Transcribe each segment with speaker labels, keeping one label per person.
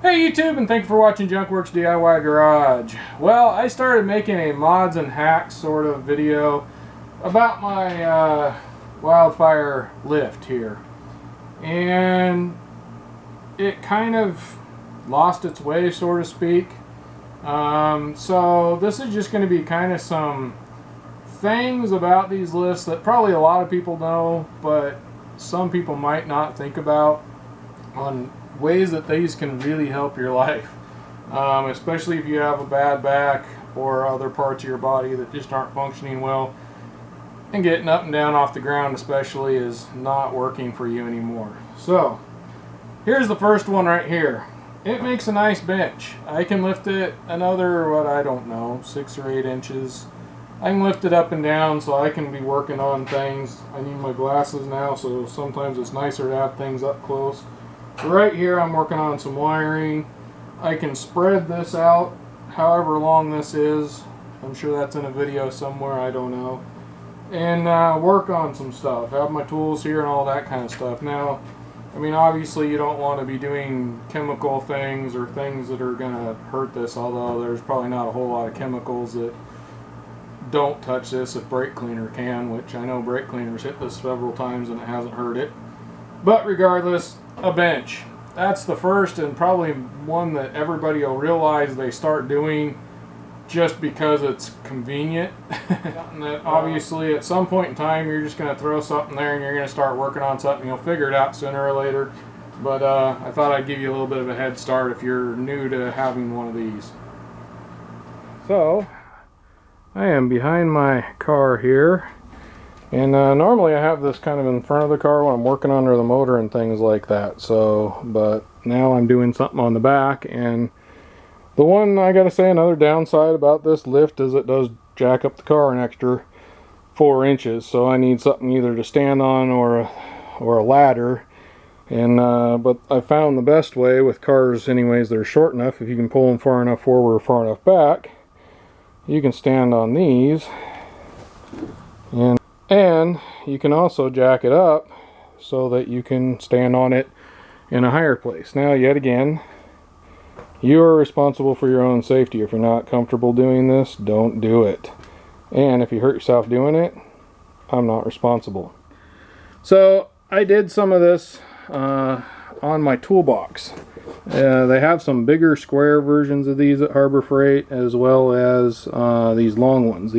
Speaker 1: Hey YouTube, and thank you for watching Junkworks DIY Garage. Well, I started making a mods and hacks sort of video about my wildfire lift here, and it kind of lost its way, so to speak. So this is just going to be kind of some things about these lifts that probably a lot of people know, but some people might not think about, on ways that these can really help your life, especially if you have a bad back or other parts of your body that just aren't functioning well, and getting up and down off the ground especially is not working for you anymore. So here's the first one right here. It makes a nice bench. I can lift it another, what, I don't know, 6 or 8 inches. I can lift it up and down so I can be working on things. I need my glasses now, so sometimes it's nicer to have things up close. Right here I'm working on some wiring. I can spread this out however long this is. I'm sure that's in a video somewhere, I don't know. And work on some stuff. Have my tools here and all that kind of stuff. Now, I mean, obviously you don't want to be doing chemical things or things that are going to hurt this, although there's probably not a whole lot of chemicals that don't touch this if brake cleaner can, which I know brake cleaners hit this several times and it hasn't hurt it. But regardless, a bench. That's the first and probably one that everybody will realize they start doing just because it's convenient. Something that obviously at some point in time you're just going to throw something there and you're going to start working on something. You'll figure it out sooner or later. But I thought I'd give you a little bit of a head start if you're new to having one of these. So I am behind my car here. And normally I have this kind of in front of the car when I'm working under the motor and things like that. So, but now I'm doing something on the back. And the one, I gotta say, another downside about this lift is it does jack up the car an extra 4 inches. So I need something either to stand on or a ladder. And but I found the best way with cars, anyways, they're short enough. If you can pull them far enough forward or far enough back, you can stand on these. And you can also jack it up so that you can stand on it in a higher place. Now, yet again, you are responsible for your own safety. If you're not comfortable doing this, don't do it. And if you hurt yourself doing it, I'm not responsible. So I did some of this on my toolbox. They have some bigger square versions of these at Harbor Freight, as well as these long ones.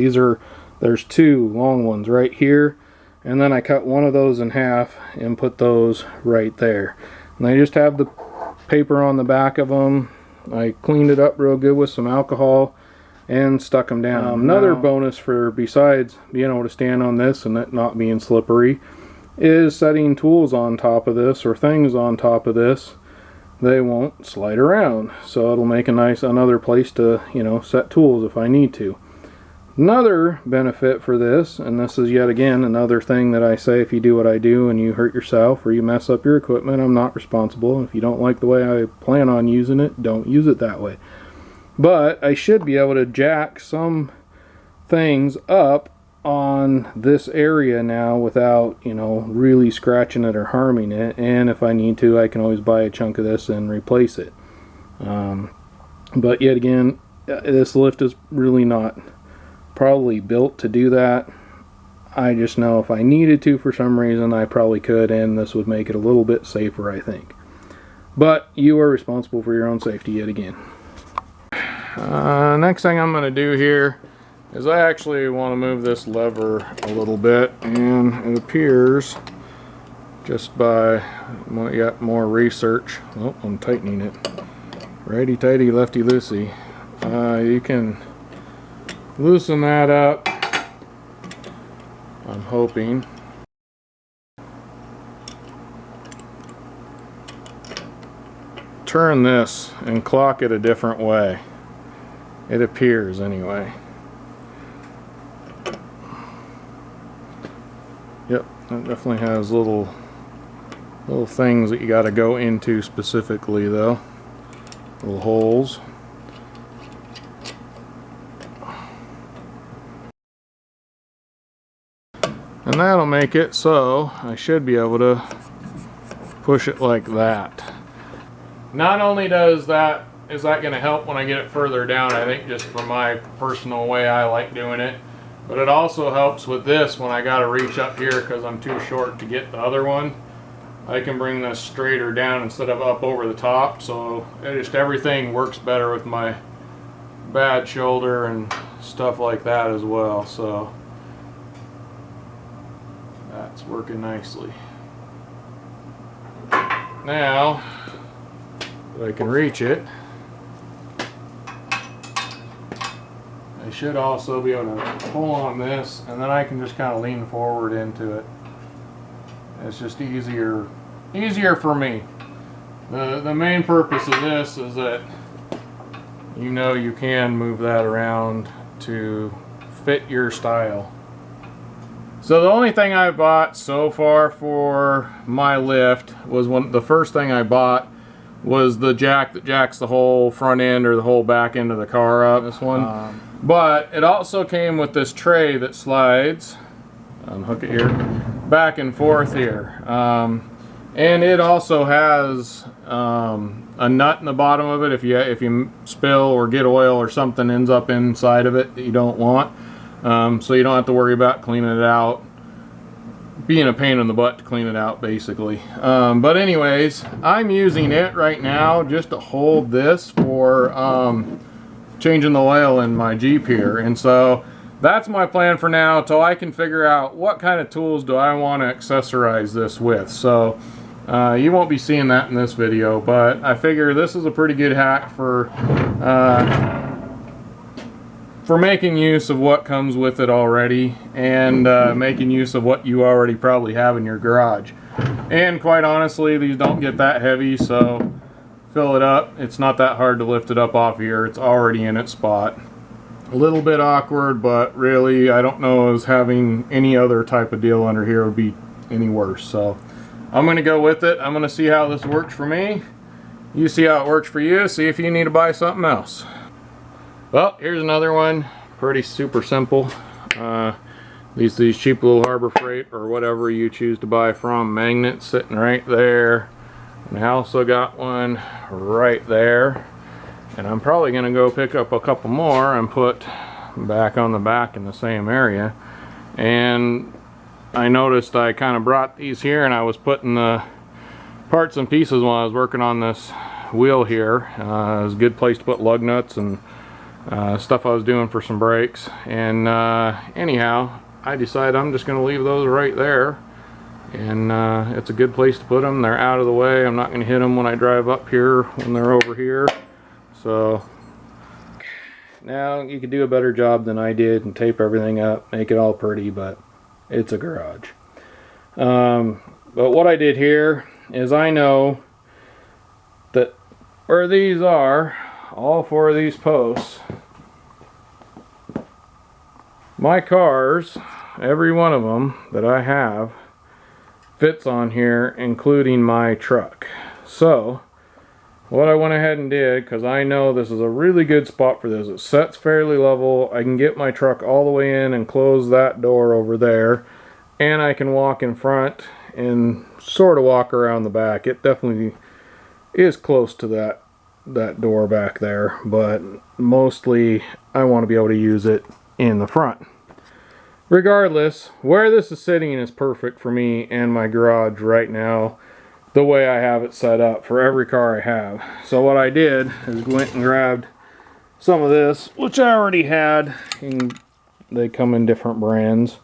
Speaker 1: There's 2 long ones right here, and then I cut one of those in half and put those right there. And they just have the paper on the back of them. I cleaned it up real good with some alcohol and stuck them down. Another bonus for, besides being able to stand on this and it not being slippery, is setting tools on top of this or things on top of this. They won't slide around, so it'll make a nice another place to, you know, set tools if I need to. Another benefit for this, and this is yet again another thing that I say, if you do what I do and you hurt yourself or you mess up your equipment, I'm not responsible. If you don't like the way I plan on using it, don't use it that way. But I should be able to jack some things up on this area now without, you know, really scratching it or harming it. And if I need to, I can always buy a chunk of this and replace it. But yet again, this lift is really not probably built to do that. I just know if I needed to for some reason, I probably could, and this would make it a little bit safer, I think. But you are responsible for your own safety yet again. Next thing I'm going to do here is I actually want to move this lever a little bit, and it appears just by more research. Oh, I'm tightening it. Righty tighty, lefty loosey. You can loosen that up, I'm hoping. Turn this and clock it a different way. It appears anyway. Yep, that definitely has little things that you got to go into specifically though. Little holes. And that'll make it so I should be able to push it like that. not only is that going to help when I get it further down, I think just for my personal way I like doing it, but it also helps with this when I got to reach up here because I'm too short to get the other one. I can bring this straighter down instead of up over the top, so everything works better with my bad shoulder and stuff like that as well. So that's working nicely. Now if I can reach it, I should also be able to pull on this, and then I can just kind of lean forward into it. It's just easier for me. The main purpose of this is that you can move that around to fit your style. So the only thing I bought so far for my lift was the first thing I bought was the jack that jacks the whole front end or the whole back end of the car up. This one. But it also came with this tray that slides, unhook it here, back and forth here. And it also has a nut in the bottom of it if you spill or get oil or something ends up inside of it that you don't want. So you don't have to worry about cleaning it out, being a pain in the butt to clean it out basically. But anyways, I'm using it right now just to hold this for changing the oil in my Jeep here. And so that's my plan for now until I can figure out what kind of tools do I want to accessorize this with. So you won't be seeing that in this video, but I figure this is a pretty good hack for making use of what comes with it already, and making use of what you already probably have in your garage. And quite honestly, these don't get that heavy, so fill it up. It's not that hard to lift it up off here. It's already in its spot. A little bit awkward, but really I don't know as having any other type of deal under here would be any worse. So I'm going to go with it. I'm going to see how this works for me. You see how it works for you. See if you need to buy something else. Well, here's another one. Pretty super simple. These cheap little Harbor Freight or whatever you choose to buy from magnets sitting right there. And I also got one right there. And I'm probably going to go pick up a couple more and put back on the back in the same area. And I noticed I kind of brought these here, and I was putting the parts and pieces while I was working on this wheel here. It was a good place to put lug nuts and stuff I was doing for some brakes. And anyhow, I decided I'm just going to leave those right there. And it's a good place to put them. They're out of the way. I'm not going to hit them when I drive up here when they're over here. So now you could do a better job than I did and tape everything up, make it all pretty, but it's a garage. But what I did here is I know that where these are, all four of these posts, my cars, every one of them that I have, fits on here, including my truck. So what I went ahead and did, because I know this is a really good spot for this, it sets fairly level. I can get my truck all the way in and close that door over there, and I can walk in front and sort of walk around the back. It definitely is close to that door back there, but mostly I want to be able to use it in the front. Regardless, where this is sitting is perfect for me and my garage right now, the way I have it set up for every car I have. So what I did is went and grabbed some of this, which I already had, and they come in different brands.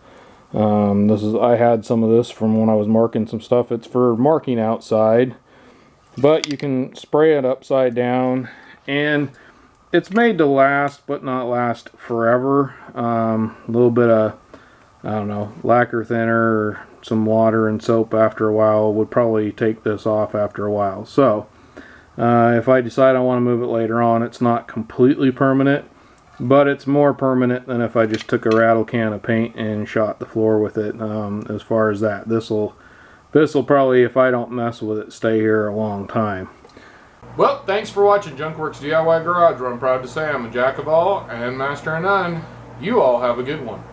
Speaker 1: I had some of this from when I was marking some stuff. It's for marking outside, but you can spray it upside down, and it's made to last, but not last forever. A little bit of, I don't know, lacquer thinner or some water and soap after a while would probably take this off after a while. So if I decide I want to move it later on, it's not completely permanent, but it's more permanent than if I just took a rattle can of paint and shot the floor with it. As far as that, this will probably, if I don't mess with it, stay here a long time. Well, thanks for watching Junkworks DIY Garage, where I'm proud to say I'm a jack of all and master of none. You all have a good one.